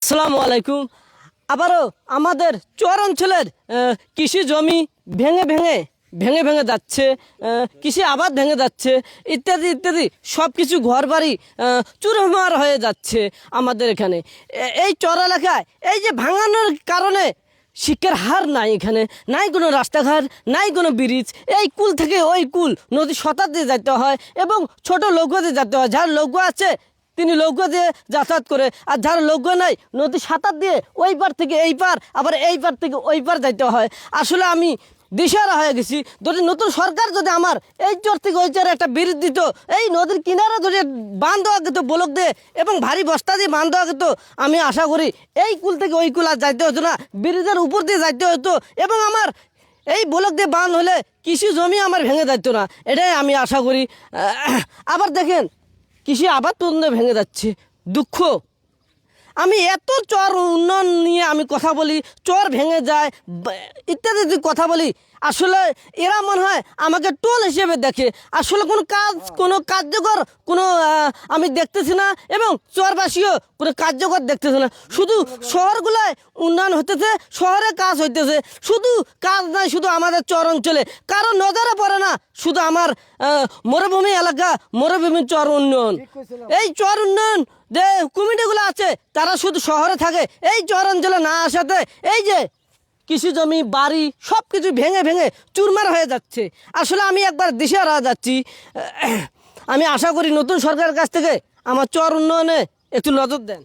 আসসালামু আলাইকুম। আবারও আমাদের চর অঞ্চলের কৃষি জমি ভেঙে ভেঙে ভেঙে ভেঙে যাচ্ছে, কৃষি আবাদ ভেঙে যাচ্ছে, ইত্যাদি ইত্যাদি সব কিছু ঘর বাড়ি চুরমার হয়ে যাচ্ছে আমাদের এখানে। এই চর এলাকায় এই যে ভাঙানোর কারণে শিক্ষার হার নাই, এখানে নাই কোনো রাস্তাঘাট, নাই কোনো ব্রিজ। এই কুল থেকে ওই কুল নদী সতার দিয়ে যেতে হয় এবং ছোট লৌকো দিয়ে যেতে হয়। যার লৌকো আছে তিনি লৌকো দিয়ে যাতায়াত করে, আর যার লৌকো নাই নদী সাঁতার দিয়ে ওই পার থেকে এই পার, আবার এই পার থেকে ওই পার যাইতে হয়। আসলে আমি দিশাহারা হয়ে গেছি। যদি নতুন সরকার যদি আমার এই চর থেকে ওই চরে একটা ব্রিজ দিত, এই নদীর কিনারে যদি বাঁধ দেওয়া যেত ব্লক দিয়ে এবং ভারী বস্তা দিয়ে বাঁধ দেওয়া যেত, আমি আশা করি এই কুল থেকে ওই কুল আর যাইতে হতো না, ব্রিজের উপর দিয়ে যাইতে হতো এবং আমার এই ব্লক দিয়ে বাঁধ হলে কৃষি জমি আমার ভেঙে যেত না, এটাই আমি আশা করি। আবার দেখেন কৃষি আবাদ পর্যন্ত ভেঙে যাচ্ছে, দুঃখ। আমি এত চর উন্নয়ন নিয়ে আমি কথা বলি, চর ভেঙে যায় ইত্যাদি যদি কথা বলি, আসলে এরা মনে হয় আমাকে টোল হিসেবে দেখে। আসলে কোনো কার্যকর কোনো আমি দেখতেছি না এবং চরবাসীও কোনো কার্যকর দেখতেছে না। শুধু শহরগুলোয় উন্নয়ন হতেছে, শহরে কাজ হইতেছে, শুধু কাজ নাই শুধু আমাদের চর অঞ্চলে, কারো নজরে পড়ে না শুধু আমার মরুভূমি এলাকা, মরুভূমি চর উন্নয়ন। এই চর উন্নয়ন যে কমিটিগুলো আছে তারা শুধু শহরে থাকে, এই চর অঞ্চলে না আসাতে এই যে কৃষি জমি বাড়ি সব কিছু ভেঙে ভেঙে চুরমার হয়ে যাচ্ছে। আসলে আমি একবার দিশেহারা যাচ্ছি। আমি আশা করি নতুন সরকারের কাছ থেকে আমার চর উন্নয়নে একটু নজর দেন।